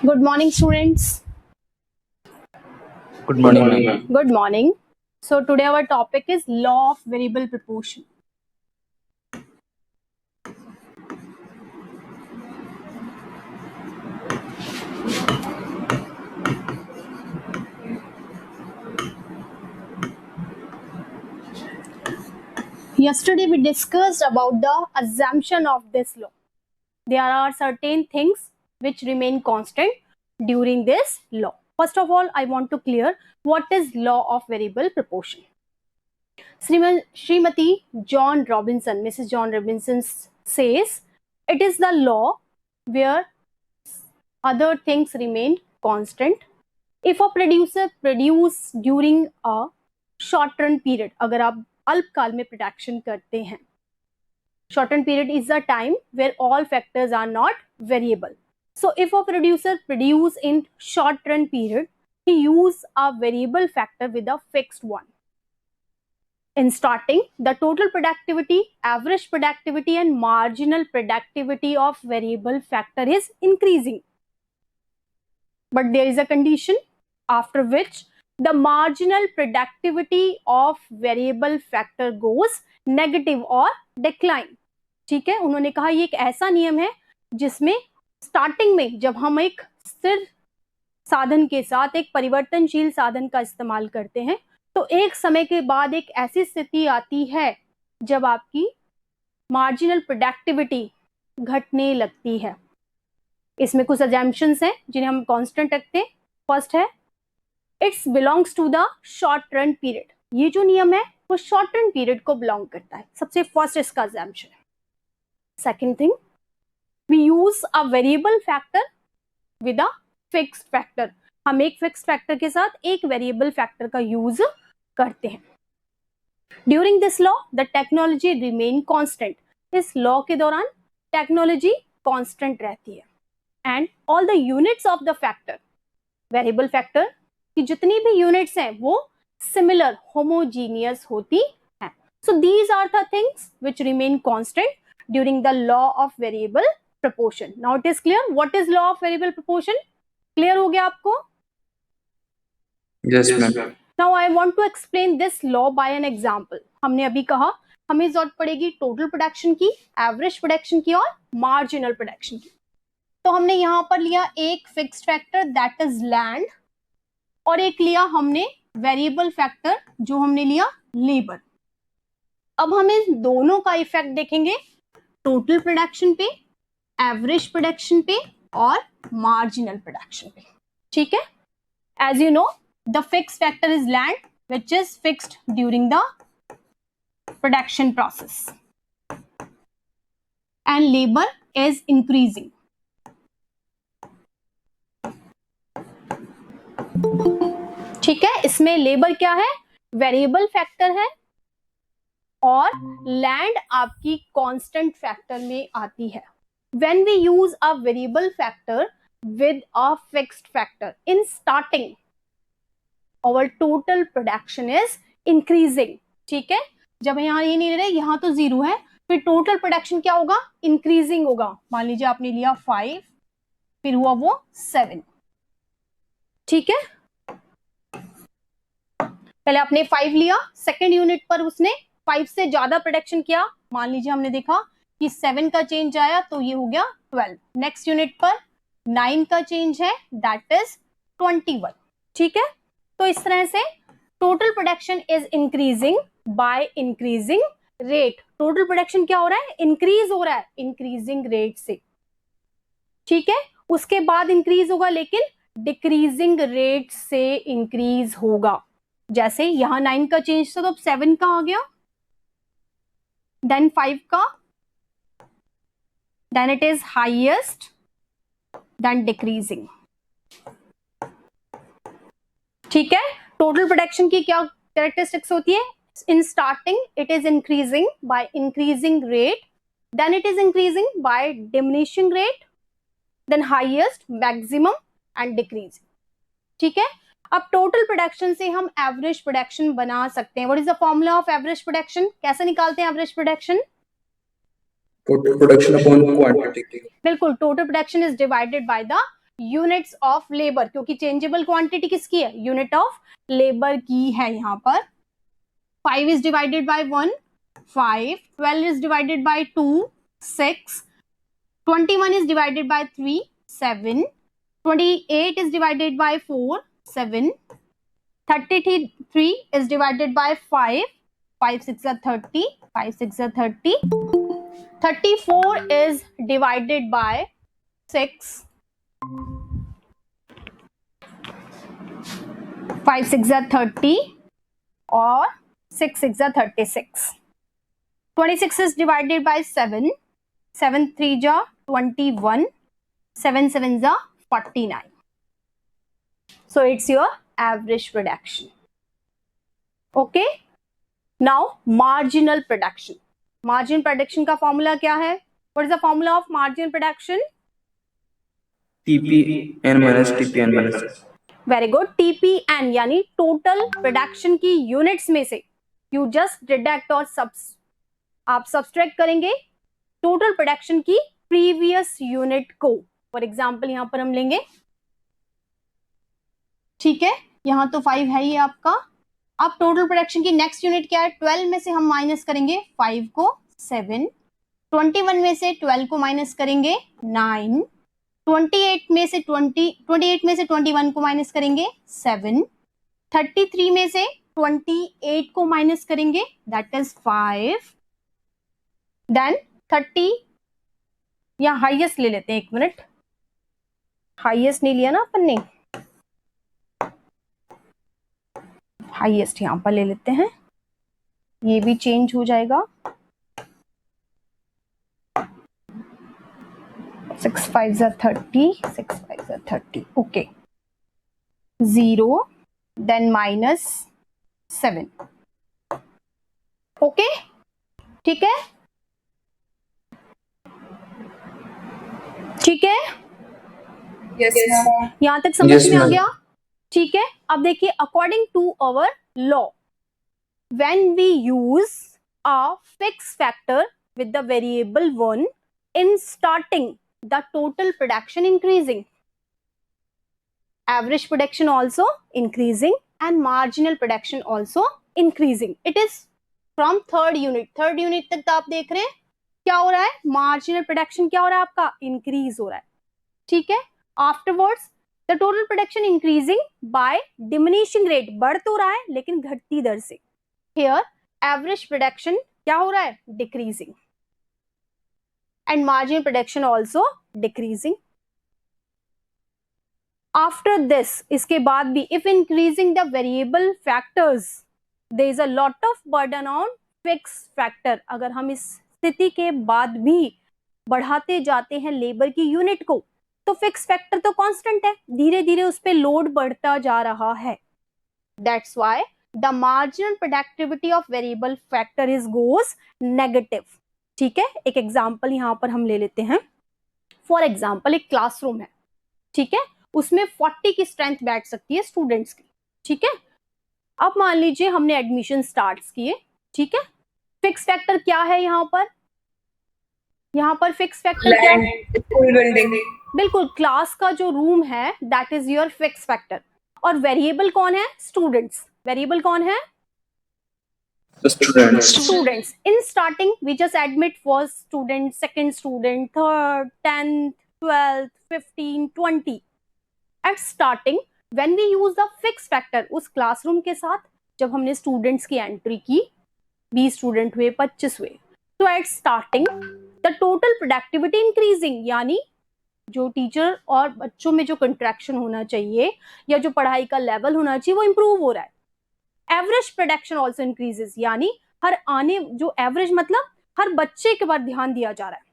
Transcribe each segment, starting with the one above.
Good morning, students. Good morning, ma'am. Good morning. So today our topic is law of variable proportion. Yesterday we discussed about the assumption of this law. There are certain things which remain constant during this law. First of all, I want to clear what is law of variable proportion. Srimati John Robinson, Mrs. John Robinson says it is the law where other things remain constant. If a producer produce during a short run period, अगर आप अल्पकाल में production करते हैं, short run period is the time where all factors are not variable. So if a producer produce in short run period, he use a variable factor with a fixed one. In starting, the total productivity, average productivity and marginal productivity of variable factor is increasing. But there is a condition after which the marginal productivity of variable factor goes negative or decline. ठीक है, उन्होंने कहा ये एक ऐसा नियम है जिसमें स्टार्टिंग में जब हम एक स्थिर साधन के साथ एक परिवर्तनशील साधन का इस्तेमाल करते हैं तो एक समय के बाद एक ऐसी स्थिति आती है जब आपकी मार्जिनल प्रोडक्टिविटी घटने लगती है. इसमें कुछ अजम्पशंस हैं जिन्हें हम कांस्टेंट रखते हैं. फर्स्ट है it's belongs to the short run period. ये जो नियम है वो शॉर्ट रन पीरियड को बिलोंग करता है. सबसे फर्स्ट इसका अजम्पशन है. Second thing, we use a variable factor with a fixed factor. हम एक फिक्स्ड फैक्टर के साथ एक वेरिएबल फैक्टर का यूज करते हैं. During this law the technology remain constant. इस लॉ के दौरान टेक्नोलॉजी कांस्टेंट रहती है. And all the units of the factor, variable factor की जितनी भी यूनिट्स हैं वो सिमिलर होमोजीनियस होती हैं. So these are the things which remain constant during the law of variable proportion. Now it is clear what is law of variable proportion. Clear हो गया आपको? Yes, ma'am. Now I want to explain this law by an example. हमने अभी कहा हमें जरूरत पड़ेगी total production की, एवरेज प्रोडक्शन की और मार्जिनल प्रोडक्शन की. तो हमने यहाँ पर लिया एक fixed factor that is land और एक लिया हमने वेरिएबल फैक्टर जो हमने लिया लेबर. अब हम इन दोनों का इफेक्ट देखेंगे टोटल प्रोडक्शन पे, एवरेज प्रोडक्शन पे और मार्जिनल प्रोडक्शन पे. ठीक है, as you know the fixed factor is land which is fixed during the production process and labour is increasing. ठीक है, इसमें लेबर क्या है? वेरिएबल फैक्टर है और लैंड आपकी कांस्टेंट फैक्टर में आती है. When we use a variable factor with a fixed factor in starting our total production is increasing. ठीक है, जब यहाँ ये नहीं ले रहे, यहाँ तो 0 है, फिर टोटल प्रोडक्शन क्या होगा? इंक्रीजिंग होगा. मान लीजिए आपने लिया 5, फिर हुआ वो 7. ठीक है, पहले आपने 5 लिया, सेकेंड यूनिट पर उसने 5 से ज्यादा प्रोडक्शन किया. मान लीजिए हमने देखा कि 7 का चेंज आया तो ये हो गया 12. नेक्स्ट यूनिट पर 9 का चेंज है दैट इज 21. ठीक है, तो इस तरह से total production is increasing by increasing rate. Total production क्या हो रहा है? इंक्रीज हो रहा है इंक्रीजिंग रेट से. ठीक है, उसके बाद इंक्रीज होगा लेकिन डिक्रीजिंग रेट से इंक्रीज होगा. जैसे यहां 9 का चेंज था तो अब 7 का आ गया, देन 5 का, then it is highest, then decreasing. ठीक है, टोटल प्रोडक्शन की क्या कैरेक्टरिस्टिक्स होती है? In starting it is increasing by increasing rate, then it is increasing by diminishing rate, then highest, maximum and decreasing. ठीक है, अब टोटल प्रोडक्शन से हम एवरेज प्रोडक्शन बना सकते हैं. What is the formula of average production? कैसे निकालते हैं average production? Total production upon quantity. बिल्कुल, total production is divided by the units of labour, क्योंकि चेंजेबल क्वांटिटी किसकी है, यूनिट ऑफ लेबर की है यहाँ पर। 5 is divided by 1, 5, 12 is divided by 2, 6, 21 is divided by 3, 7, 28 is divided by 4, 7, 33 is divided by 5, 5 6 are 30, 5 6 are 30, 34 is divided by 6, 5 6 are 30 और 6 6 are 36. 26 is divided by 7, 7 3 are 21, 7 7 are 49. So it's your average production. Okay. Now marginal production. Marginal production का formula क्या है? What is the formula of marginal production? TPN minus TPN minus. Very good. TPN यानी total production की units में से you just deduct और आप subtract करेंगे total production की previous unit को. For example यहाँ पर हम लेंगे, ठीक है, यहाँ तो 5 है ही आपका. अब टोटल प्रोडक्शन की नेक्स्ट यूनिट क्या है, 12 में से हम माइनस करेंगे 5 को 7, 21 में से 12 को माइनस करेंगे 9, 28 में से 21 को माइनस करेंगे 7, 33 में से 28 को माइनस करेंगे दैट इज 5, देन 30, या हाईएस्ट ले लेते हैं, एक मिनट, हाईएस्ट नहीं लिया ना अपन ने, हाईएस्ट यहां पर ले लेते हैं, ये भी चेंज हो जाएगा. 6 5 are 30, 6 5 are 30. Okay, 0 then minus 7. Okay, ठीक है, ठीक है, यहां तक समझ में आ गया. ठीक है, अब देखिए, according to our law, when we use a fix factor with the variable 1 in starting, the total production increasing, average production also increasing and marginal production also increasing. It is from third unit तक आप देख रहे हैं क्या हो रहा है, marginal production क्या हो रहा है आपका, इंक्रीज हो रहा है. ठीक है, afterwards the total production increasing by diminishing rate, बढ़ तो रहा है लेकिन घटती दर से. हियर एवरेज प्रोडक्शन क्या हो रहा है, decreasing, and marginal production also decreasing. After this, इसके बाद भी, if increasing the variable factors there is a lot of burden on fix factor. अगर हम इस स्थिति के बाद भी बढ़ाते जाते हैं लेबर की यूनिट को, तो फिक्स फैक्टर तो कांस्टेंट है, धीरे धीरे उस पे लोड बढ़ता जा रहा है. That's why the marginal productivity of variable factor is goes negative. ठीक है, एक एग्जांपल यहां पर हम ले लेते हैं. फॉर एग्जांपल, एक क्लासरूम है, ठीक है, उसमें 40 की स्ट्रेंथ बैठ सकती है स्टूडेंट्स की. ठीक है, अब मान लीजिए हमने एडमिशन स्टार्ट किए. ठीक है, फिक्स फैक्टर क्या है यहाँ पर फिक्स फैक्टर क्या है, स्कूल बिल्डिंग, बिल्कुल, क्लास का जो रूम है that is your fix factor. और वेरिएबल कौन है, स्टूडेंट्स. वेरिएबल कौन है, students. In starting we just admit first student, second student, third, 10th, 12th, 15, 20. At starting when we use the fix factor, उस classroom के साथ जब हमने स्टूडेंट्स की एंट्री की, 20 स्टूडेंट हुए, 25 हुए, तो at starting the total productivity increasing, यानी जो टीचर और बच्चों में जो कंट्रैक्शन होना चाहिए या जो पढ़ाई का लेवल होना चाहिए वो इंप्रूव हो रहा है. एवरेज प्रोडक्शन ऑल्सो इंक्रीजेस, यानी हर आने, जो एवरेज मतलब हर बच्चे के बाद ध्यान दिया जा रहा है.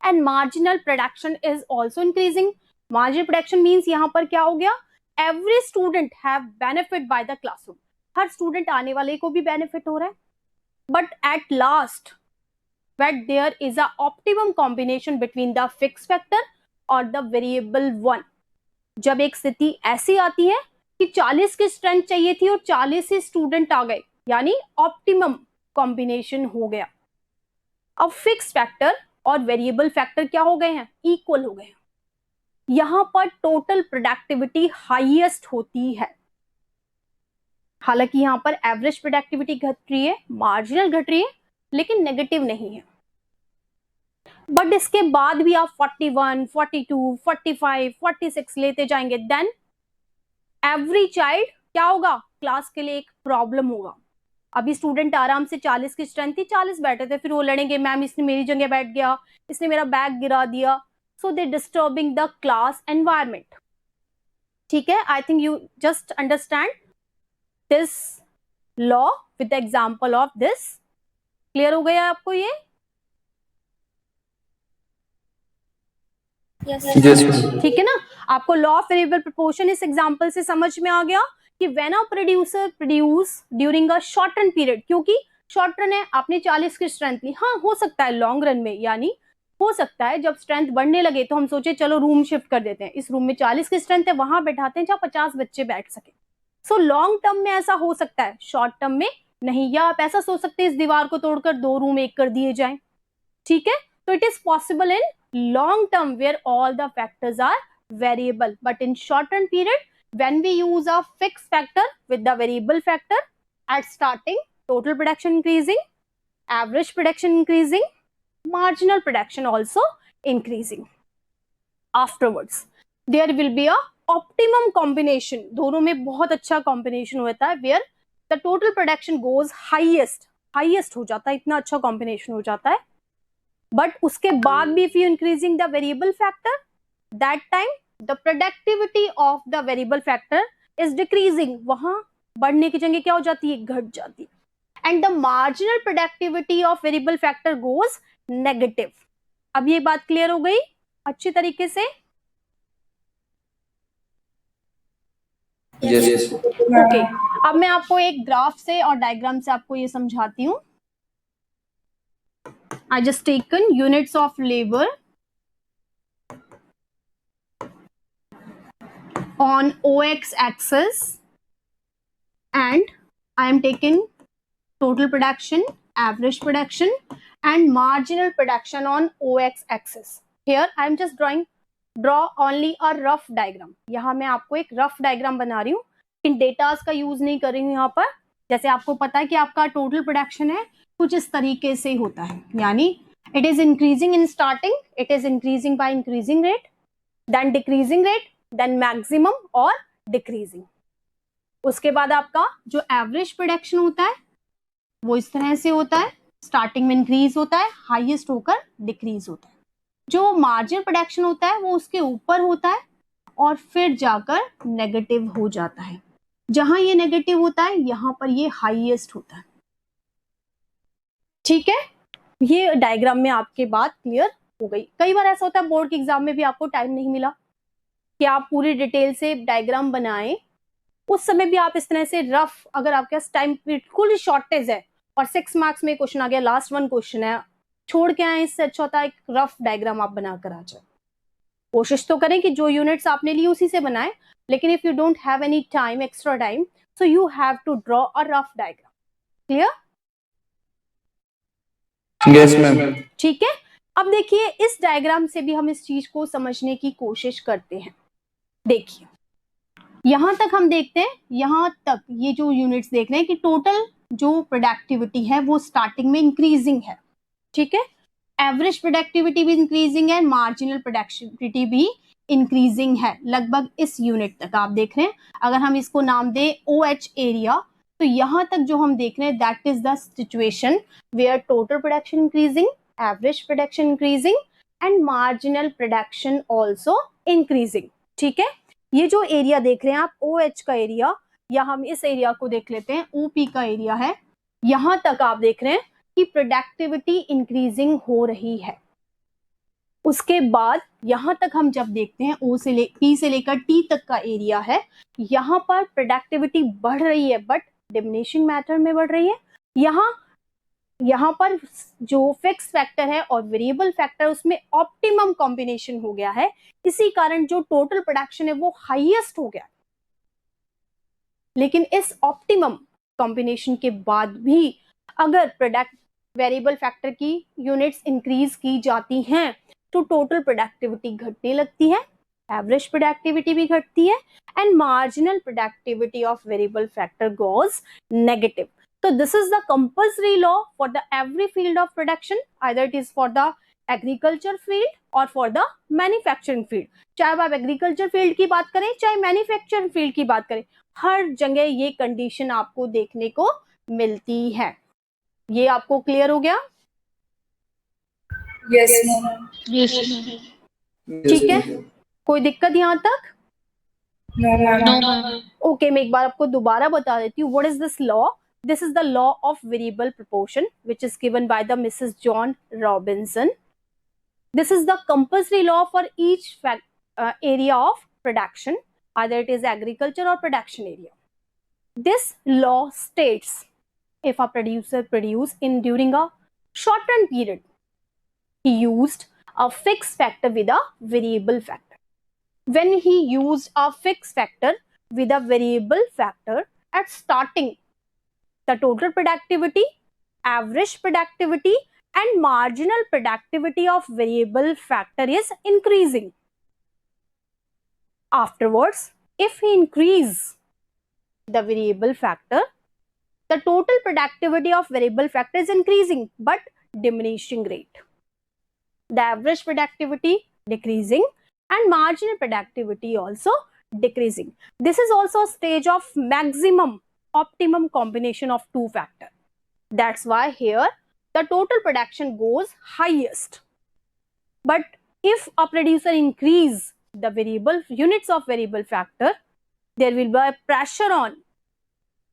And marginal production is also increasing. Marginal production means यहाँ पर क्या हो गया, every student have benefit by the classroom, her student आने वाले को भी बेनिफिट हो रहा है. But at last that there is a optimum combination between the fixed factor और the variable 1. जब एक स्थिति ऐसी आती है कि 40 की स्ट्रेंथ चाहिए थी और 40 ही स्टूडेंट आ गए, यानी ऑप्टिमम कॉम्बिनेशन हो गया. अब फिक्स फैक्टर और वेरिएबल फैक्टर क्या हो गए हैं, इक्वल हो गए हैं. यहां पर टोटल प्रोडक्टिविटी हाईएस्ट होती है। हालांकि यहां पर एवरेज प्रोडक्टिविटी घट रही है, मार्जिनल घट रही है, लेकिन नेगेटिव नहीं है। बट इसके बाद भी आप 41, 42, 45, 46 लेते जाएंगे, देन एवरी चाइल्ड क्या होगा, क्लास के लिए एक प्रॉब्लम होगा। अभी स्टूडेंट आराम से 40 की स्ट्रेंथ थी, 40 बैठे थे, फिर वो लड़ेंगे मैम इसने मेरी जगह बैठ गया, इसने मेरा बैग गिरा दिया। सो दे डिस्टर्बिंग द क्लास एनवायरमेंट। ठीक है, I think you just understand this law with the example of this. Clear हो गया आपको ये? Yes, ma'am. ठीक है ना, आपको लॉ ऑफ वेरिएबल प्रोपोर्शन इस एग्जांपल से समझ में आ गया कि when a producer produce during a short run period, क्योंकि शॉर्ट रन है, आपने 40 की स्ट्रेंथ ली, हाँ हो सकता है लॉन्ग रन में, यानी हो सकता है जब स्ट्रेंथ बढ़ने लगे तो हम सोचे चलो रूम शिफ्ट कर देते हैं, इस रूम में 40 की स्ट्रेंथ है, वहां बैठाते हैं जहां 50 बच्चे बैठ सके। सो लॉन्ग टर्म में ऐसा हो सकता है, शॉर्ट टर्म में नहीं। या आप ऐसा सोच सकते हैं इस दीवार को तोड़कर 2 रूम एक कर दिए जाएं। ठीक है, तो it is possible in long term where all the factors are variable, but in short term period when we use a fixed factor with the variable factor at starting, total production increasing, average production increasing, marginal production also increasing. Afterwards there will be a optimum combination, दोनों में बहुत अच्छा combination होता है, where the total production goes highest हो जाता है, इतना अच्छा combination हो जाता है। बट उसके बाद भी if you increasing the variable factor, that time the productivity of the variable factor is decreasing, वहां बढ़ने की जगह क्या हो जाती है, घट जाती है। and the marginal productivity of variable factor goes negative। अब ये बात क्लियर हो गई अच्छी तरीके से? Yes. ओके, अब मैं आपको एक ग्राफ से और डायग्राम से आपको ये समझाती हूँ। I just taken units of labor on OX axis and I am taking total production, average production and marginal production on OX axis. Here I am just draw only a rough diagram। यहाँ मैं आपको एक rough diagram बना रही हूँ, इन datas का use नहीं कर रही हूँ यहाँ पर। जैसे आपको पता है कि आपका टोटल प्रोडक्शन है कुछ इस तरीके से होता है, यानी it is increasing in starting, it is increasing by increasing rate, then decreasing rate, then maximum और decreasing। उसके बाद आपका जो एवरेज प्रोडक्शन होता है वो इस तरह से होता है, स्टार्टिंग में इंक्रीज होता है, हाईएस्ट होकर डिक्रीज होता है। जो मार्जिनल प्रोडक्शन होता है वो उसके ऊपर होता है और फिर जाकर नेगेटिव हो जाता है। जहां ये नेगेटिव होता है यहां पर ये हाईएस्ट होता है। ठीक है, ये डायग्राम में आपके बात क्लियर हो गई। कई बार ऐसा होता है बोर्ड के एग्जाम में भी आपको टाइम नहीं मिला कि आप पूरी डिटेल से डायग्राम बनाएं, उस समय भी आप इस तरह से रफ, अगर आपके पास टाइम बिल्कुल शॉर्टेज है और 6 मार्क्स में क्वेश्चन आ गया, लास्ट 1 क्वेश्चन है, छोड़ के आए, इससे अच्छा होता है एक रफ डायग्राम आप बनाकर आ जाए। कोशिश तो करें कि जो यूनिट्स आपने ली उसी से बनाए, लेकिन if you don't have any time, extra time, so you have to draw a rough diagram. Clear? Yes, ma'am. ठीक है, अब देखिए इस डायग्राम से भी हम इस चीज को समझने की कोशिश करते हैं। देखिए यहां तक हम देखते हैं, यहां तक ये जो यूनिट्स देख रहे हैं कि टोटल जो प्रोडक्टिविटी है वो स्टार्टिंग में इंक्रीजिंग है। ठीक है, एवरेज प्रोडक्टिविटी भी इंक्रीजिंग है, मार्जिनल प्रोडक्टिविटी भी इंक्रीजिंग है, लगभग इस यूनिट तक आप देख रहे हैं। अगर हम इसको नाम दें OH एरिया, तो यहां तक जो हम देख रहे हैं that is the situation where total production increasing, average production increasing and marginal production also increasing. ठीक है, ये जो एरिया देख रहे हैं आप OH का एरिया, या हम इस एरिया को देख लेते हैं OP का एरिया है, यहां तक आप देख रहे हैं कि प्रोडक्टिविटी इंक्रीजिंग हो रही है। उसके बाद यहां तक हम जब देखते हैं P से लेकर T तक का एरिया है, यहां पर प्रोडक्टिविटी बढ़ रही है बट डिमिनिशिंग मैथड में बढ़ रही है। यहां पर जो फिक्स फैक्टर है और वेरिएबल फैक्टर उसमें ऑप्टिमम कॉम्बिनेशन हो गया है, इसी कारण जो टोटल प्रोडक्शन है वो हाईएस्ट हो गया। लेकिन इस ऑप्टिमम कॉम्बिनेशन के बाद भी अगर प्रोडक्ट वेरिएबल फैक्टर की यूनिट्स इंक्रीज की जाती हैं तो टोटल प्रोडक्टिविटी घटने लगती है, एवरेज प्रोडक्टिविटी भी घटती है, and marginal productivity of variable factor goes negative. So this is the compulsory law for the every field of production, either it is for the agriculture field or for the manufacturing field. चाहे आप agriculture field की बात करें चाहे manufacturing field की बात करें, हर जगह ये कंडीशन आपको देखने को मिलती है. ये आपको क्लियर हो गया? Yes ma'am. Yes, ठीक है, ma'am. कोई दिक्कत यहाँ तक? No ma'am. No, ma'am. Okay, मैं एक बार आपको दोबारा बता देती हूँ. What is this law? This is the law of variable proportion, which is given by the Mrs. John Robinson. This is the compulsory law for each area of production, either it is agriculture or production area. This law states if a producer produce in during a shortened period, he used a fixed factor with a variable factor. When he used a fixed factor with a variable factor at starting, the total productivity, average productivity and marginal productivity of variable factor is increasing. Afterwards, if he increase the variable factor, the total productivity of variable factor is increasing but diminishing rate. The average productivity decreasing and marginal productivity also decreasing. This is also a stage of maximum optimum combination of two factors. That's why here the total production goes highest. But if a producer increase the variable units of variable factor, there will be a pressure on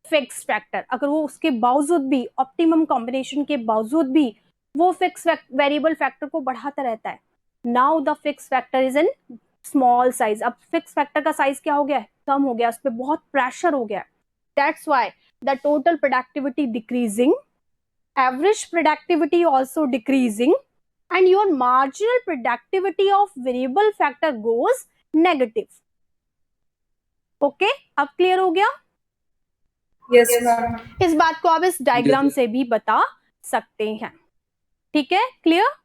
fixed factor. अगर वो उसके बावजूद भी optimum combination के बावजूद भी वो fixed variable factor को बढ़ाता रहता है. Now the fixed factor is in small size. अब fixed factor का size क्या हो गया है? कम हो गया, उस पर बहुत pressure हो गया. That's why the total productivity decreasing, average productivity also decreasing, and your marginal productivity of variable factor goes negative. Okay, अब clear हो गया? Yes ma'am. इस बात को आप इस डायग्राम से भी बता सकते हैं. ठीक है, क्लियर?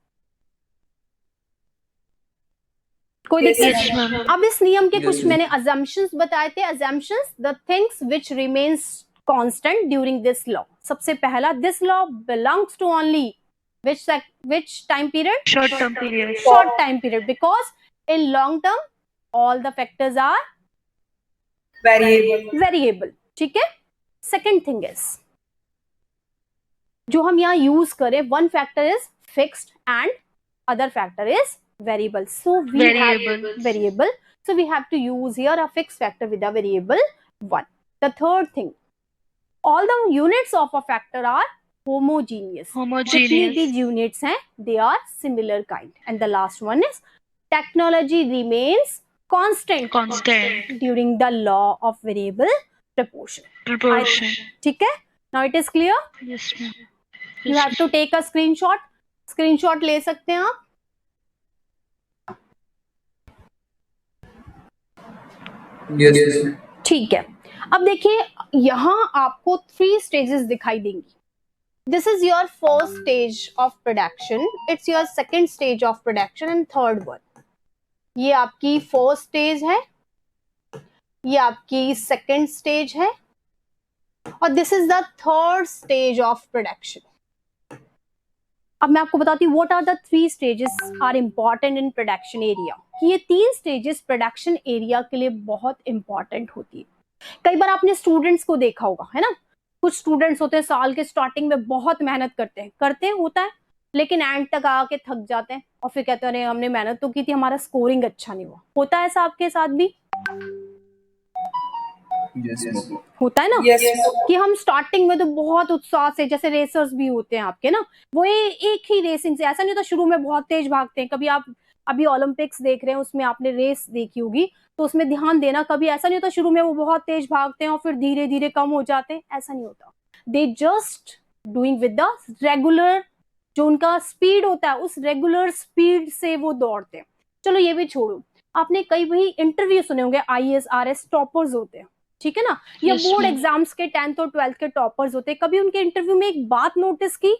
कोई दिक्कत? Yes, ma'am. अब इस नियम के Yes, कुछ ma'am. मैंने assumptions बताए थे. assumptions, the things which remains constant during this law. सबसे पहला, this law belongs to only which time period? Short term period. Short time period, because in long term all the factors are variable. ठीक है. Second thing is, जो हम यहाँ use करें, one factor is fixed and other factor is variable. So we have so we have to use here a fixed factor with a variable 1. The third thing, all the units of a factor are homogeneous. जितनी भी units हैं, they are similar kind. And the last one is, technology remains constant during the law of variable proportion. ठीक है? Now it is clear? Yes, ma'am. You have to take a screenshot ले सकते हैं आप. Yes, ma'am. ठीक है. अब देखिए, यहाँ आपको 3 stages दिखाई देंगी. This is your first stage of production, it's your second stage of production and third one. ये आपकी first stage है, ये आपकी second stage है, और this is the third stage of production. अब मैं आपको बताती हूँ what are the 3 stages are important in production area. कि ये 3 stages production area के लिए बहुत important होती है. कई बार आपने स्टूडेंट्स को देखा होगा, है ना? कुछ स्टूडेंट्स होते हैं साल के स्टार्टिंग में बहुत मेहनत करते हैं होता है, लेकिन एंड तक आके थक जाते हैं और फिर कहते हैं अरे हमने मेहनत तो की थी, हमारा स्कोरिंग अच्छा नहीं हुआ. होता है ऐसा आपके साथ भी? Yes, ma'am. होता है ना? यस. कि हम स्टार्टिंग में तो बहुत उत्साह से, जैसे रेसर्स भी होते हैं आपके ना, वो एक ही रेसिंग से, ऐसा नहीं होता शुरू में बहुत तेज भागते हैं. कभी आप अभी ओलंपिक्स देख रहे हैं, उसमें आपने रेस देखी होगी, तो उसमें ध्यान देना, कभी ऐसा नहीं होता शुरू में वो बहुत तेज भागते हैं और फिर धीरे धीरे कम हो जाते हैं. ऐसा नहीं होता. They just doing with the regular, जो उनका स्पीड होता है उस रेगुलर स्पीड से वो दौड़ते हैं. चलो ये भी छोड़ो, आपने कई भी इंटरव्यू सुने होंगे, IAS RS टॉपर्स होते हैं, ठीक है ना, या Yes, बोर्ड ma'am. एग्जाम्स के 10th और 12th के टॉपर्स होते हैं. कभी उनके इंटरव्यू में एक बात नोटिस की?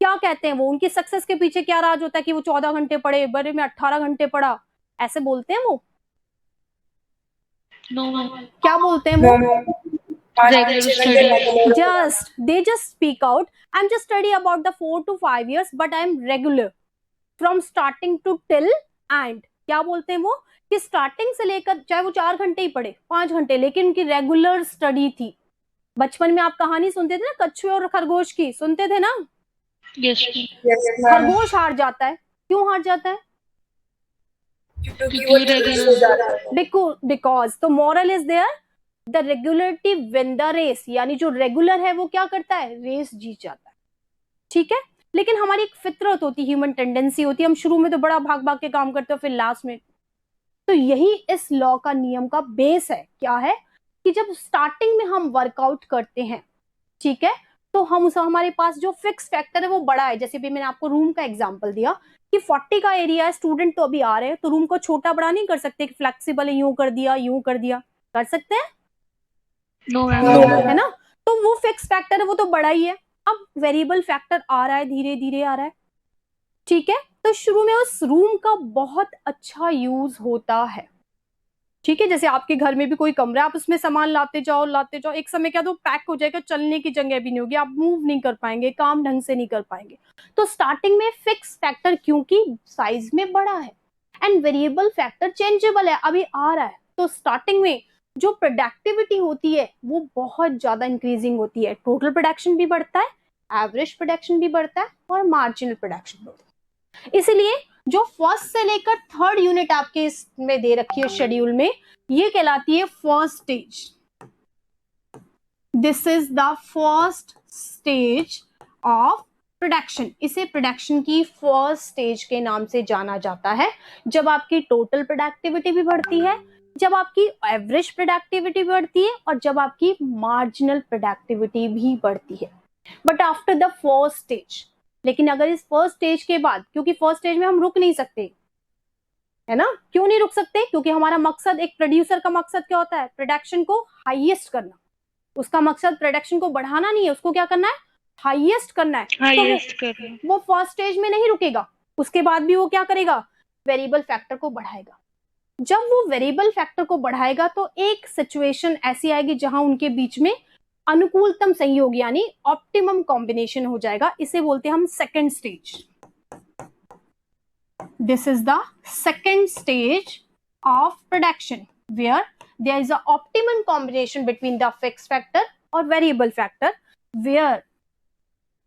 क्या कहते हैं वो, उनकी सक्सेस के पीछे क्या राज होता है कि वो 14 घंटे पढ़े, बड़े में 18 घंटे पढ़ा, ऐसे बोलते हैं वो. No. क्या बोलते हैं No, वो? ma'am. 5 से 6 घंटे regular Just they just speak out, I'm just study about the 4 to 5 years but I am regular from starting to till and क्या बोलते हैं वो कि स्टार्टिंग से लेकर चाहे वो 4 घंटे ही पढ़े 5 घंटे, लेकिन उनकी रेगुलर स्टडी थी। बचपन में आप कहानी सुनते थे ना कछुए और खरगोश की, सुनते थे ना? Yes. Yes, ma'am. खरगोश हार जाता है, क्यों हार जाता है? क्योंकि वो रेगुलर हो जाता है। बिकॉज तो moral is there, the regularity win the race, यानी जो रेगुलर है वो क्या करता है? रेस जीत जाता है। ठीक है, लेकिन हमारी एक फितरत होती है, ह्यूमन टेंडेंसी होती है, हम शुरू में तो बड़ा भाग भाग के काम करते हो, फिर लास्ट में। तो यही इस लॉ का नियम का बेस है। क्या है कि जब स्टार्टिंग में हम वर्कआउट करते हैं, ठीक है, तो हम हमारे पास जो फिक्स फैक्टर है वो बड़ा है। जैसे भी मैंने आपको रूम का एग्जांपल दिया कि 40 का एरिया है, स्टूडेंट तो अभी आ रहे हैं, तो रूम को छोटा बड़ा नहीं कर सकते कि फ्लेक्सिबल है, यूं कर दिया यूं कर दिया, कर सकते हैं? No. है ना? तो वो फिक्स फैक्टर है, वो तो बड़ा ही है। अब वेरिएबल फैक्टर आ रहा है, धीरे धीरे आ रहा है। ठीक है, तो शुरू में उस रूम का बहुत अच्छा यूज होता है। ठीक है, जैसे आपके घर में भी कोई कमरा है, आप उसमें सामान लाते जाओ, एक समय क्या तो पैक हो जाएगा, चलने की जगह भी नहीं होगी, आप मूव नहीं कर पाएंगे, काम ढंग से नहीं कर पाएंगे। तो स्टार्टिंग में फिक्स फैक्टर क्योंकि साइज में बड़ा है एंड वेरिएबल फैक्टर चेंजेबल है, अभी आ रहा है, तो स्टार्टिंग में जो प्रोडक्टिविटी होती है वो बहुत ज्यादा इंक्रीजिंग होती है। टोटल प्रोडक्शन भी बढ़ता है, एवरेज प्रोडक्शन भी बढ़ता है और मार्जिनल प्रोडक्शन बढ़ता है। इसलिए जो फर्स्ट से लेकर थर्ड यूनिट आपके इसमें दे रखी है शेड्यूल में, ये कहलाती है first stage. This is the first stage of production. इसे प्रोडक्शन की फर्स्ट स्टेज के नाम से जाना जाता है। जब आपकी टोटल प्रोडक्टिविटी भी बढ़ती है, जब आपकी एवरेज प्रोडक्टिविटी बढ़ती है और जब आपकी मार्जिनल प्रोडक्टिविटी भी बढ़ती है। But after the first stage, लेकिन अगर इस फर्स्ट स्टेज के बाद, क्योंकि फर्स्ट स्टेज में हम रुक नहीं सकते, है ना? क्यों नहीं रुक सकते? क्योंकि हमारा मकसद, एक प्रोड्यूसर का मकसद क्या होता है? प्रोडक्शन को हाईएस्ट करना। उसका मकसद प्रोडक्शन को बढ़ाना नहीं है, उसको क्या करना है? हाईएस्ट करना है। Highest तो करना। वो फर्स्ट स्टेज में नहीं रुकेगा, उसके बाद भी वो क्या करेगा? वेरिएबल फैक्टर को बढ़ाएगा। जब वो वेरिएबल फैक्टर को बढ़ाएगा तो एक सिचुएशन ऐसी आएगी जहां उनके बीच में अनुकूलतम संयोग यानी ऑप्टिमम कॉम्बिनेशन हो जाएगा। इसे बोलते हैं हम second stage. This is the second stage of production where there is a optimum combination between the fix factor और variable factor where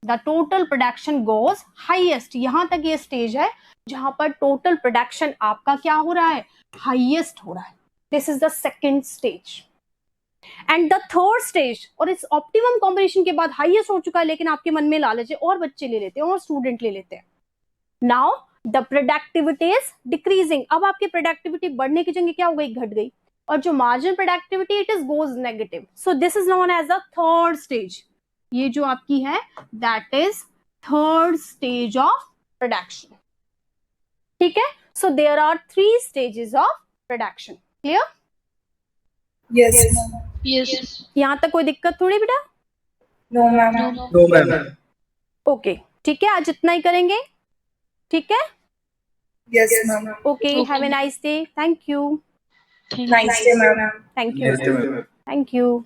the total production goes highest. यहां तक ये स्टेज है जहां पर टोटल प्रोडक्शन आपका क्या हो रहा है? हाईएस्ट हो रहा है। This is the second stage and the third stage. और इस ऑप्टिमम कॉम्बिनेशन के बाद हाईएस्ट हो चुका है, लेकिन आपके मन में लालच है और बच्चे ले लेते हैं और स्टूडेंट ले लेते हैं। Now the productivity is decreasing. अब आपकी प्रोडक्टिविटी बढ़ने की जगह क्या हो गई? घट गई। और जो marginal productivity it is goes negative. So this is known as the third stage. ये जो आपकी है that is third stage of production. ठीक है, so there are 3 stages of production. Clear? Yes, ma'am. Yes. यहां तक कोई दिक्कत थोड़ी बेटा? No, ma'am. No. No, ma'am. Okay, ठीक है, आज इतना ही करेंगे। ठीक है, Yes, ma'am. Okay, have a nice day. Thank you. Thank you. Nice day, ma'am. Thank you. Yes, ma'am. Thank you.